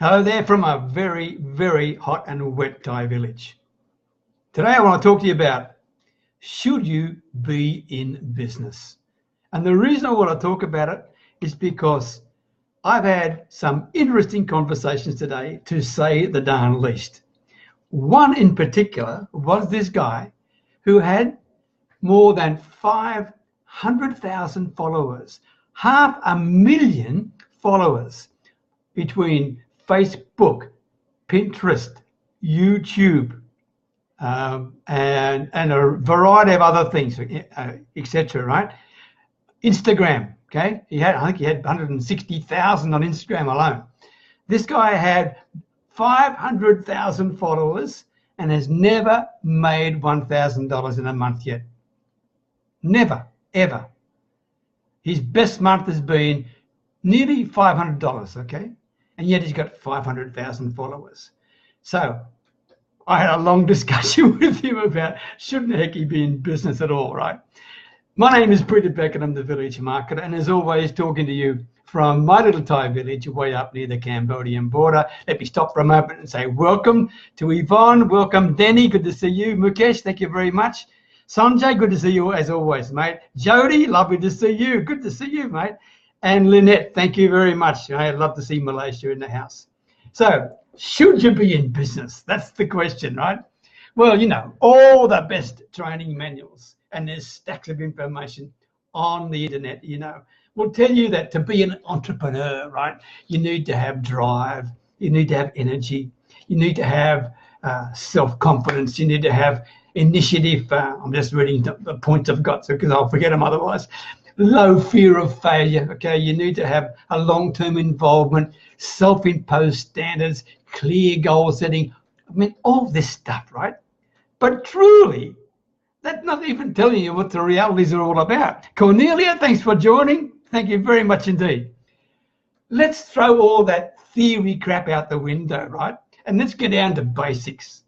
Hello there from a very, very hot and wet Thai village. Today I want to talk to you about, should you be in business? And the reason I want to talk about it is because I've had some interesting conversations today, to say the darn least. One in particular was this guy who had more than 500,000 followers, 500,000 followers between Facebook, Pinterest, YouTube, and a variety of other things, etc. Right? Instagram. Okay, I think he had 160,000 on Instagram alone. This guy had 500,000 followers and has never made $1,000 in a month yet. Never, ever. His best month has been nearly $500. Okay. And yet he's got 500,000 followers. So I had a long discussion with him about, shouldn't the heck he be in business at all, right? My name is Peter Beckett. I'm the village marketer, and as always, talking to you from my little Thai village way up near the Cambodian border. Let me stop for a moment and say welcome to Yvonne. Welcome, Denny. Good to see you. Mukesh, thank you very much. Sanjay, good to see you as always, mate. Jody, lovely to see you. Good to see you, mate. And Lynette, thank you very much. I'd love to see Malaysia in the house. So, should you be in business? That's the question, right? Well, you know, all the best training manuals, and there's stacks of information on the internet, you know, will tell you that to be an entrepreneur, right, you need to have drive, you need to have energy, you need to have self-confidence, you need to have initiative. I'm just reading the points I've got because I'll forget them otherwise. Low fear of failure. Okay, you need to have a long-term involvement, self-imposed standards, clear goal setting. I mean, all this stuff, right? But truly, that's not even telling you what the realities are all about. Cornelia, thanks for joining. Thank you very much indeed. Let's throw all that theory crap out the window, right? And let's get down to basics.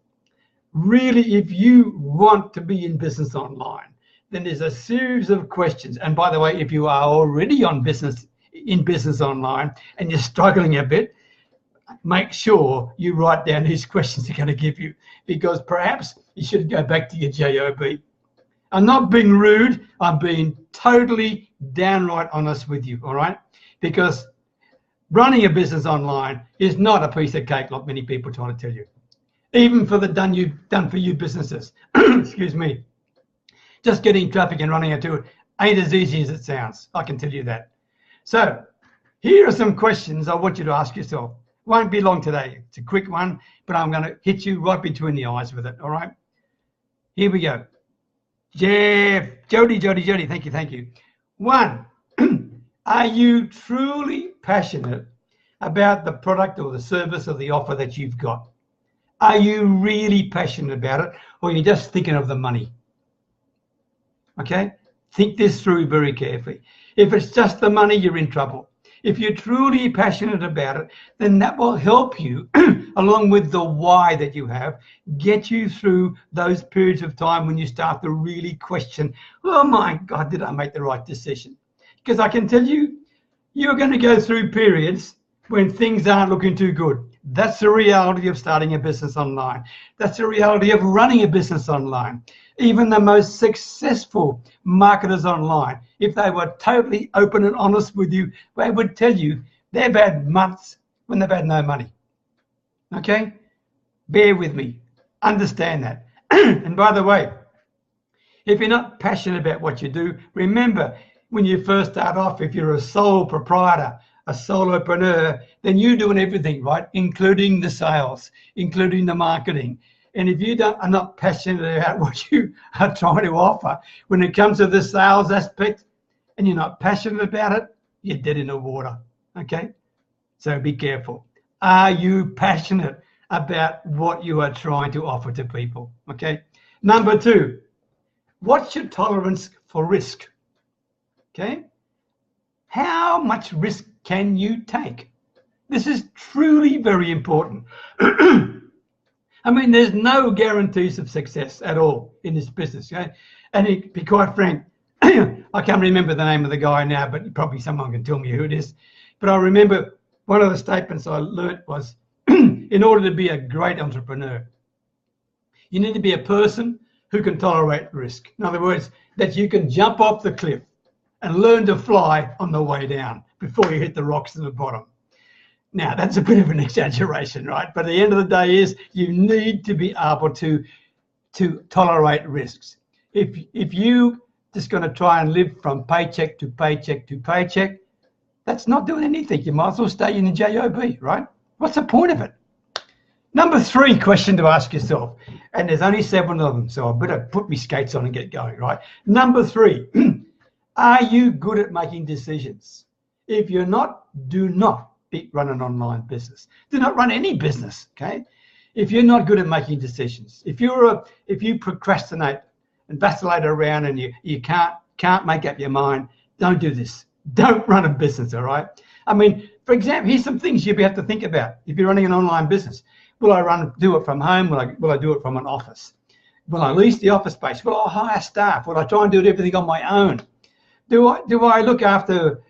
Really, if you want to be in business online, then there's a series of questions. And by the way, if you are already in business online and you're struggling a bit, make sure you write down these questions they're going to give you, because perhaps you should go back to your job. I'm not being rude. I'm being totally downright honest with you, all right? Because running a business online is not a piece of cake like many people try to tell you. Even for the done for you businesses, excuse me. Just getting traffic and running into it ain't as easy as it sounds. I can tell you that. So here are some questions I want you to ask yourself. Won't be long today. It's a quick one, but I'm going to hit you right between the eyes with it. All right. Here we go. Jeff, Jody, thank you. One, are you truly passionate about the product or the service or the offer that you've got? Are you really passionate about it, or are you just thinking of the money? Okay, think this through very carefully. If it's just the money, you're in trouble. If you're truly passionate about it, then that will help you, along with the why that you have, get you through those periods of time when you start to really question, oh my God, did I make the right decision? Because I can tell you, you're going to go through periods when things aren't looking too good. That's the reality of starting a business online. That's the reality of running a business online. Even the most successful marketers online, if they were totally open and honest with you, they would tell you they've had months when they've had no money. Okay? Bear with me. Understand that. And by the way, if you're not passionate about what you do, remember, when you first start off, if you're a sole proprietor, a solopreneur, then you're doing everything, right? Including the sales, including the marketing. And if you are not passionate about what you are trying to offer, when it comes to the sales aspect and you're not passionate about it, you're dead in the water, okay? So be careful. Are you passionate about what you are trying to offer to people, okay? Number two, what's your tolerance for risk, okay? How much risk can you take? This is truly very important. I mean, there's no guarantees of success at all in this business. Okay? And to be quite frank, I can't remember the name of the guy now, but probably someone can tell me who it is. But I remember one of the statements I learnt was, in order to be a great entrepreneur. You need to be a person who can tolerate risk. In other words, that you can jump off the cliff and learn to fly on the way down before you hit the rocks at the bottom. Now, that's a bit of an exaggeration, right? But at the end of the day is you need to be able to tolerate risks. If you just going to try and live from paycheck to paycheck to paycheck, that's not doing anything. You might as well stay in the job, right? What's the point of it? Number 3 question to ask yourself, and there's only 7 of them, so I better put my skates on and get going, right? Number 3, are you good at making decisions? If you're not, do not run an online business. Do not run any business, okay? If you're not good at making decisions, if you procrastinate and vacillate around and you can't make up your mind, don't do this. Don't run a business, all right? I mean, for example, here's some things you have to think about if you're running an online business. Will I do it from home? Will I do it from an office? Will I lease the office space? Will I hire staff? Will I try and do everything on my own? Do I look after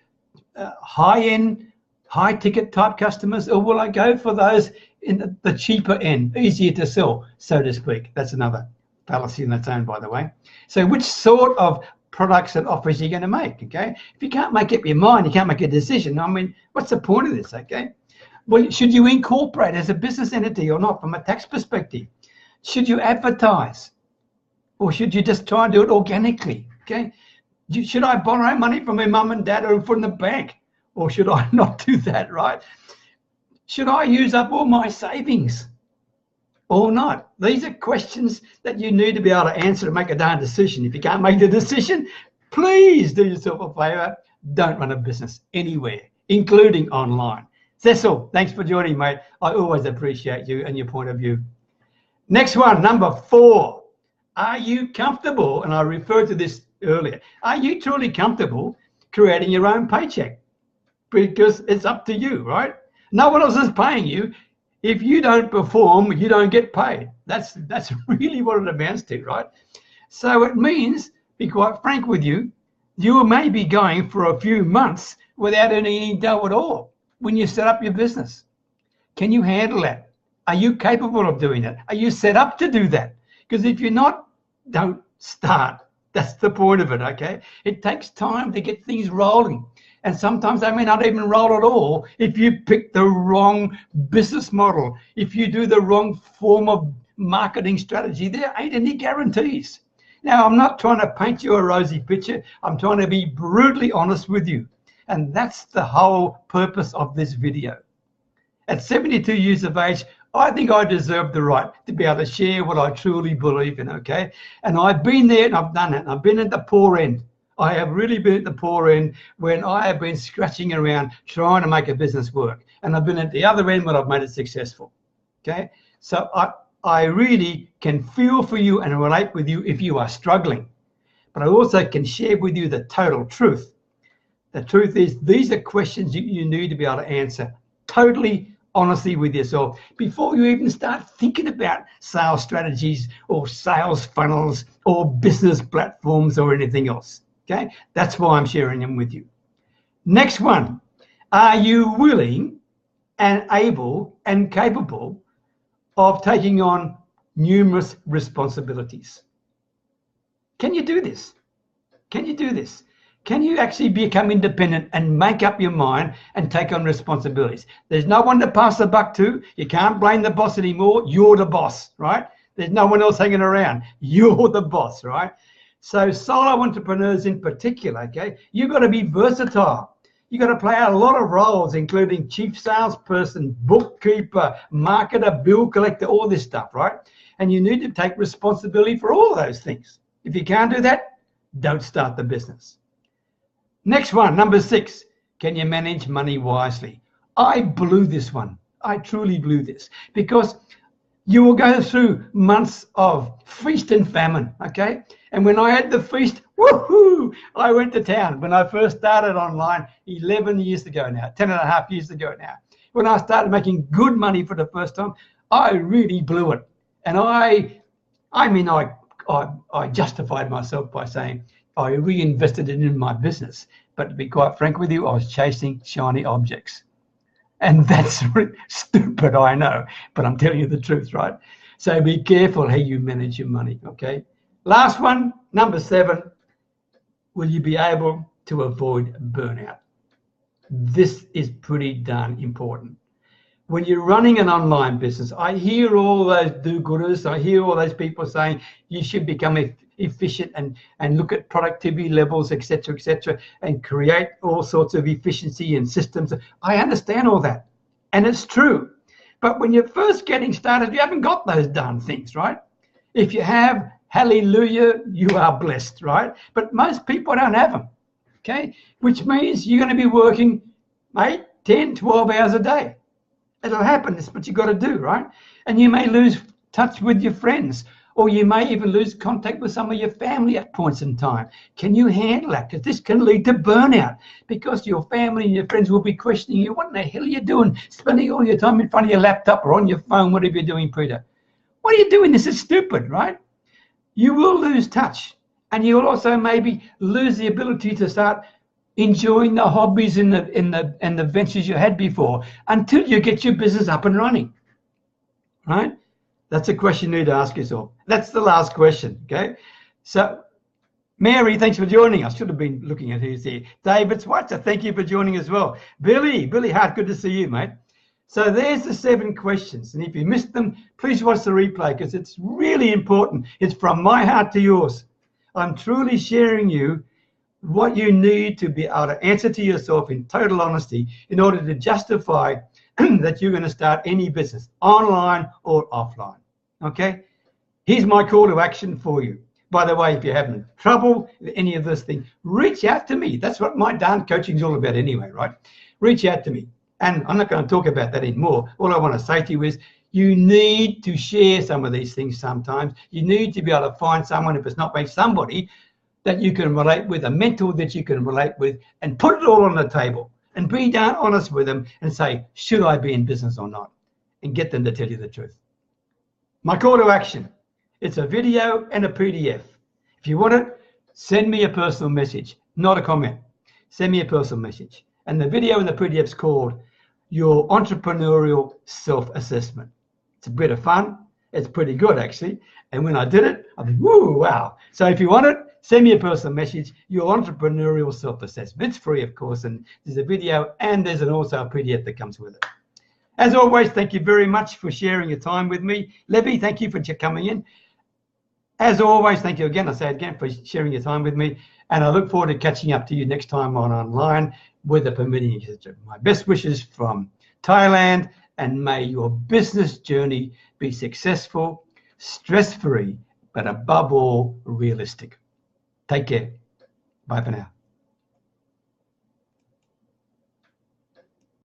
high-end, high-ticket type customers, or will I go for those in the cheaper end, easier to sell, so to speak? That's another fallacy in its own, by the way. So which sort of products and offers you're going to make, okay? If you can't make up your mind, you can't make a decision. I mean, what's the point of this, okay? Well, should you incorporate as a business entity or not from a tax perspective? Should you advertise? Or should you just try and do it organically, okay? Should I borrow money from my mum and dad or from the bank? Or should I not do that, right? Should I use up all my savings or not? These are questions that you need to be able to answer to make a darn decision. If you can't make the decision, please do yourself a favor. Don't run a business anywhere, including online. Cecil, thanks for joining, mate. I always appreciate you and your point of view. Next one, number 4. Are you comfortable, and I referred to this earlier, are you truly comfortable creating your own paycheck? Because it's up to you, right? No one else is paying you. If you don't perform, you don't get paid. That's really what it amounts to, right? So it means, be quite frank with you, you may be going for a few months without any dough at all when you set up your business. Can you handle that? Are you capable of doing that? Are you set up to do that? Because if you're not, don't start. That's the point of it, okay? It takes time to get things rolling. And sometimes they may not even roll at all if you pick the wrong business model, if you do the wrong form of marketing strategy. There ain't any guarantees. Now, I'm not trying to paint you a rosy picture. I'm trying to be brutally honest with you. And that's the whole purpose of this video. At 72 years of age, I think I deserve the right to be able to share what I truly believe in, okay? And I've been there and I've done it. I've been at the poor end. I have really been at the poor end when I have been scratching around trying to make a business work. And I've been at the other end when I've made it successful, okay? So I really can feel for you and relate with you if you are struggling. But I also can share with you the total truth. The truth is, these are questions you need to be able to answer totally honestly with yourself before you even start thinking about sales strategies or sales funnels or business platforms or anything else. Okay, that's why I'm sharing them with you. Next one, are you willing and able and capable of taking on numerous responsibilities? Can you do this? Can you do this? Can you actually become independent and make up your mind and take on responsibilities? There's no one to pass the buck to. You can't blame the boss anymore. You're the boss, right? There's no one else hanging around. You're the boss, right? So solo entrepreneurs in particular, okay, you've got to be versatile. You've got to play a lot of roles, including chief salesperson, bookkeeper, marketer, bill collector, all this stuff, right? And you need to take responsibility for all of those things. If you can't do that, don't start the business. Next one, number 6, can you manage money wisely? I blew this one. I truly blew this because you will go through months of feast and famine, okay? And when I had the feast, woohoo, I went to town. When I first started online 11 years ago now, 10 and a half years ago now, when I started making good money for the first time, I really blew it. And I justified myself by saying I reinvested it in my business. But to be quite frank with you, I was chasing shiny objects. And that's stupid, I know, but I'm telling you the truth, right? So be careful how you manage your money, okay? Last one, number 7, will you be able to avoid burnout? This is pretty darn important. When you're running an online business, I hear all those do-gooders, I hear all those people saying you should become efficient and look at productivity levels, etc., and create all sorts of efficiency and systems. I understand all that, and it's true. But when you're first getting started, you haven't got those darn things, right? If you have, hallelujah, you are blessed, right? But most people don't have them, okay? Which means you're going to be working 8, 10, 12 hours a day. It'll happen. It's what you got to do, right? And you may lose touch with your friends, or you may even lose contact with some of your family at points in time. Can you handle that? Because this can lead to burnout, because your family and your friends will be questioning you. What in the hell are you doing? Spending all your time in front of your laptop or on your phone, whatever you're doing, Peter. What are you doing? This is stupid, right? You will lose touch, and you will also maybe lose the ability to start enjoying the hobbies and the ventures you had before until you get your business up and running, right? That's a question you need to ask yourself. That's the last question, okay? So, Mary, thanks for joining. I should have been looking at who's here. David Switzer, thank you for joining as well. Billy Hart, good to see you, mate. So there's the 7 questions, and if you missed them, please watch the replay because it's really important. It's from my heart to yours. I'm truly sharing you what you need to be able to answer to yourself in total honesty in order to justify that you're going to start any business, online or offline, okay? Here's my call to action for you. By the way, if you're having trouble with any of this thing, reach out to me. That's what my darn coaching is all about anyway, right? Reach out to me. And I'm not going to talk about that anymore. All I want to say to you is you need to share some of these things sometimes. You need to be able to find someone, if it's not by somebody, that you can relate with, a mentor that you can relate with, and put it all on the table and be darn honest with them and say, should I be in business or not? And get them to tell you the truth. My call to action, it's a video and a PDF. If you want it, send me a personal message, not a comment. Send me a personal message. And the video and the PDF is called Your Entrepreneurial Self-Assessment. It's a bit of fun. It's pretty good, actually. And when I did it, I thought, woo, wow. So if you want it, send me a personal message, Your Entrepreneurial Self-Assessment. It's free, of course, and there's a video and there's also a PDF that comes with it. As always, thank you very much for sharing your time with me. Levy, thank you for coming in. As always, thank you again, I say it again, for sharing your time with me. And I look forward to catching up to you next time online, weather permitting, etc. My best wishes from Thailand, and may your business journey be successful, stress-free, but above all, realistic. Take care. Bye for now.